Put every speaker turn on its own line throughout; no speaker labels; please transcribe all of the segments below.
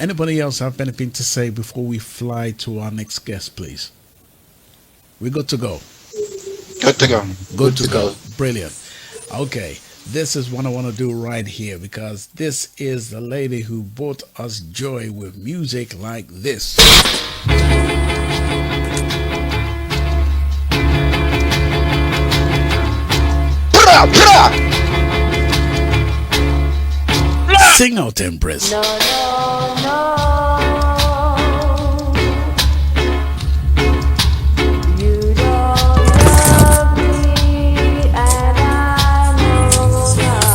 Anybody else have anything to say before we fly to our next guest, please? We good to go.
Good to go.
Good to go. Brilliant. Okay, this is what I want to do right here because this is the lady who brought us joy with music like this. Sing out, Empress.
No, no, no. You don't love me, and I know
now.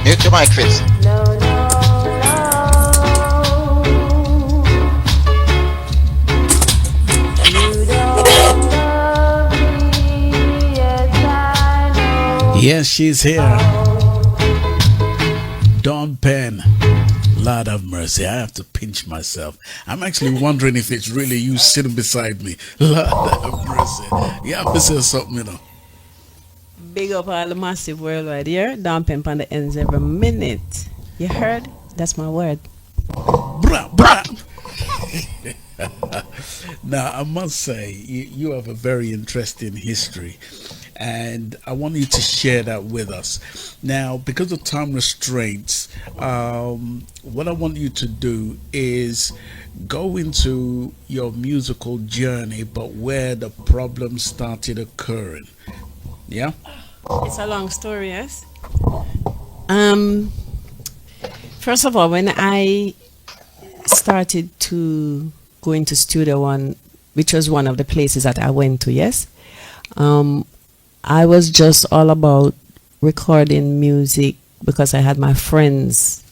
Mute your mic, Fitz.
No, no, no. You don't love me, yes, I know.
Yes, she's here. Dawn Penn. Lord have mercy. I have to pinch myself. I'm actually wondering if it's really you sitting beside me. Lord have mercy. You have to say something, you know.
Big up all the massive worldwide here. Don't pimp on the ends every minute. You heard? That's my word.
Bra, bra. Now, I must say, you have a very interesting history. And I want you to share that with us. Now, because of time restraints, what I want you to do is go into your musical journey, but where the problem started occurring. Yeah?
It's a long story, yes? First of all, when I started to go into Studio One, which was one of the places that I went to, yes? I was just all about recording music because I had my friends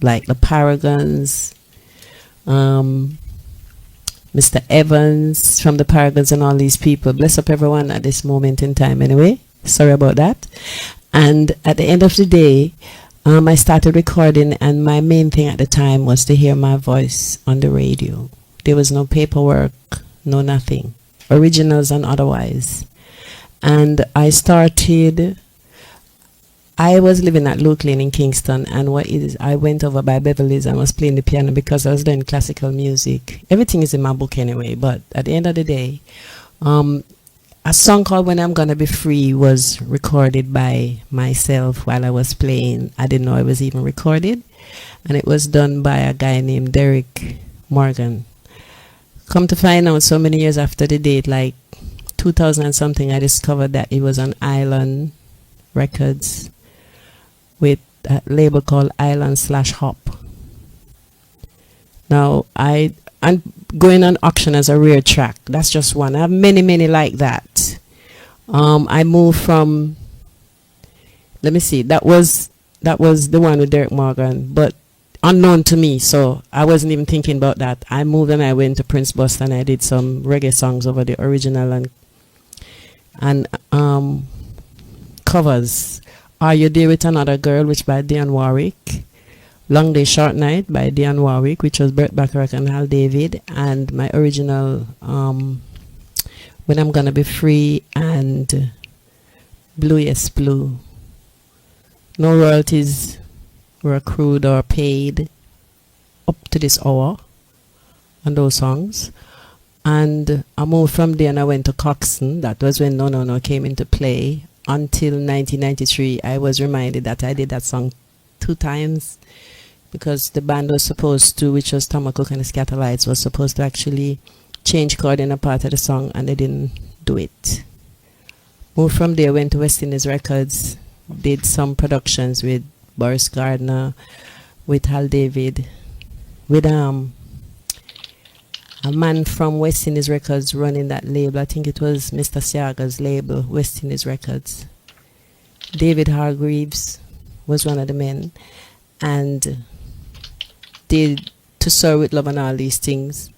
like the Paragons, Mr. Evans from the Paragons and all these people. Bless up everyone at this moment in time anyway. Sorry about that. And at the end of the day, I started recording, and my main thing at the time was to hear my voice on the radio. There was no paperwork, no nothing, originals and otherwise. And I was living at Luke Lane in Kingston, and I went over by Beverly's and was playing the piano because I was doing classical music. Everything is in my book anyway, but at the end of the day, a song called When I'm Gonna Be Free was recorded by myself while I was playing. I didn't know it was even recorded, and it was done by a guy named Derek Morgan. Come to find out, so many years after the date, like 2000 and something, I discovered that it was on Island Records with a label called Island/Hop. Now, I'm going on auction as a rare track. That's just one. I have many, many like that. I moved from, let me see, that was the one with Derek Morgan, but unknown to me, so I wasn't even thinking about that. I moved and I went to Prince Boston. I did some reggae songs over the original and covers. Are You There With Another Girl, which by Dionne Warwick. Long Day Short Night by Dionne Warwick, which was Burt Bacharach and Hal David. And my original When I'm Gonna Be Free and Blue Yes Blue. No royalties were accrued or paid up to this hour on those songs. And I moved from there and I went to Coxsone. That was when No No No came into play. Until 1993, I was reminded that I did that song 2 times because the band was supposed to, which was Tom Cook and the Scatterlights, was supposed to actually change chord in a part of the song, and they didn't do it. Moved from there, went to West Indies Records, did some productions with Boris Gardner, with Hal David, with a man from West Indies Records running that label. I think it was Mr. Siaga's label, West Indies Records. David Hargreaves was one of the men, and did To Serve With Love and all these things.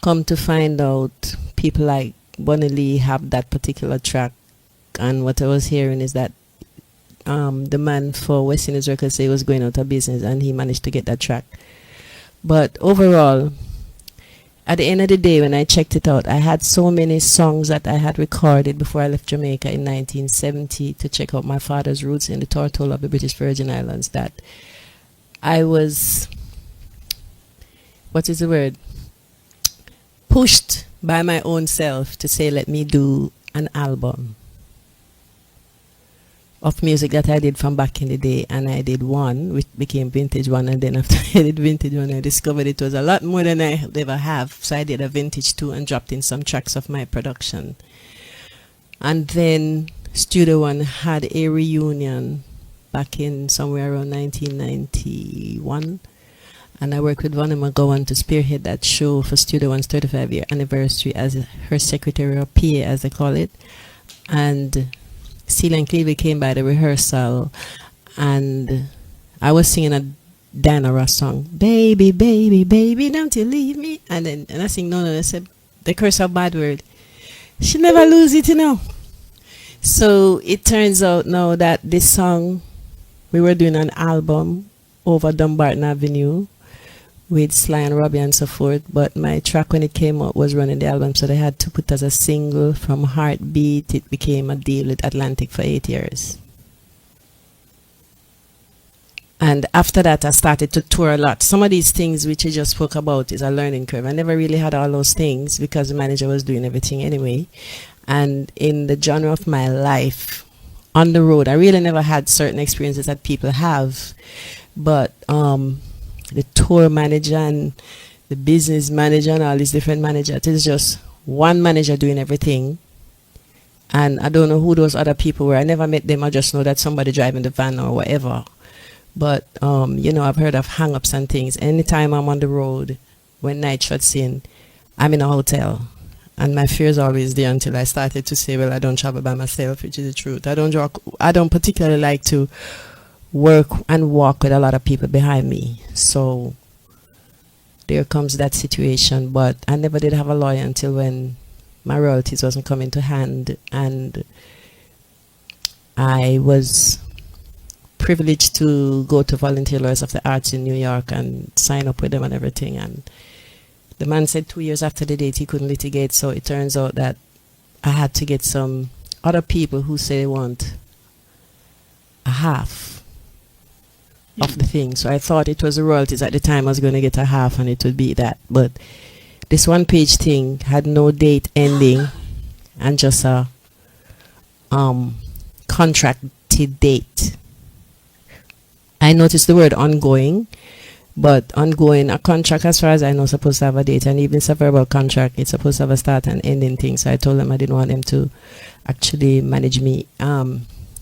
Come to find out, people like Bunny Lee have that particular track, and what I was hearing is that the man for West Indies Records said he was going out of business, and he managed to get that track. But overall, at the end of the day, when I checked it out, I had so many songs that I had recorded before I left Jamaica in 1970 to check out my father's roots in the Tortola of the British Virgin Islands that I was, what is the word, pushed by my own self to say, let me do an album of music that I did from back in the day, and I did one, which became Vintage One, and then after I did Vintage One, I discovered it was a lot more than I ever have, so I did a Vintage Two and dropped in some tracks of my production. And then Studio One had a reunion back in somewhere around 1991, and I worked with Vanna McGowan to spearhead that show for Studio One's 35-year anniversary as her secretary or PA, as they call it. And Celia and Clevie came by the rehearsal, and I was singing a Diana Ross song, baby, baby, baby, don't you leave me. And I sing no, I said, the curse of bad word. She never lose it, you know. So it turns out now that this song, we were doing an album over Dumbarton Avenue with Sly and Robbie and so forth, but my track when it came out was running the album, so they had to put as a single from Heartbeat. It became a deal with Atlantic for 8 years. And after that, I started to tour a lot. Some of these things which I just spoke about is a learning curve. I never really had all those things because the manager was doing everything anyway. And in the genre of my life, on the road, I really never had certain experiences that people have. But the tour manager and the business manager and all these different managers, it is just one manager doing everything. And I don't know who those other people were. I never met them. I just know that somebody driving the van or whatever. But, you know, I've heard of hang-ups and things. Anytime I'm on the road, when night shuts in, I'm in a hotel. And my fear is always there until I started to say, well, I don't travel by myself, which is the truth. I don't particularly like to work and walk with a lot of people behind me. So there comes that situation. But I never did have a lawyer until when my royalties wasn't coming to hand. And I was privileged to go to Volunteer Lawyers of the Arts in New York and sign up with them and everything. And the man said 2 years after the date he couldn't litigate, so it turns out that I had to get some other people who say they want a half of the thing. So I thought it was the royalties at the time I was going to get a half and it would be that. But this one-page thing had no date ending and just a contracted date. I noticed the word ongoing, but ongoing, a contract as far as I know is supposed to have a date, and even it's a verbal contract, it's supposed to have a start and ending thing. So I told them I didn't want them to actually manage me,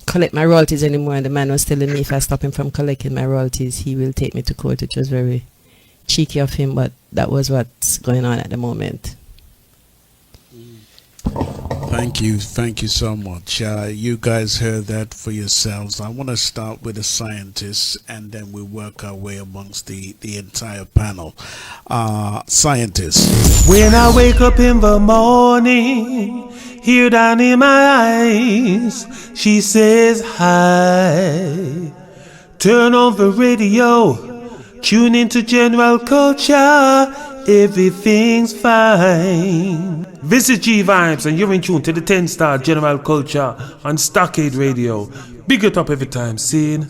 collect my royalties anymore, and the man was telling me if I stop him from collecting my royalties, he will take me to court, which was very cheeky of him, but that was what's going on at the moment.
Thank you so much. You guys heard that for yourselves. I want to start with the scientists, and then we work our way amongst the entire panel. Scientists.
When I wake up in the morning, here down in my eyes, she says hi. Turn on the radio, tune into general culture, everything's fine. This is G Vibes, and you're in tune to the 10-star general culture on Stockade Radio. Big it up every time, scene.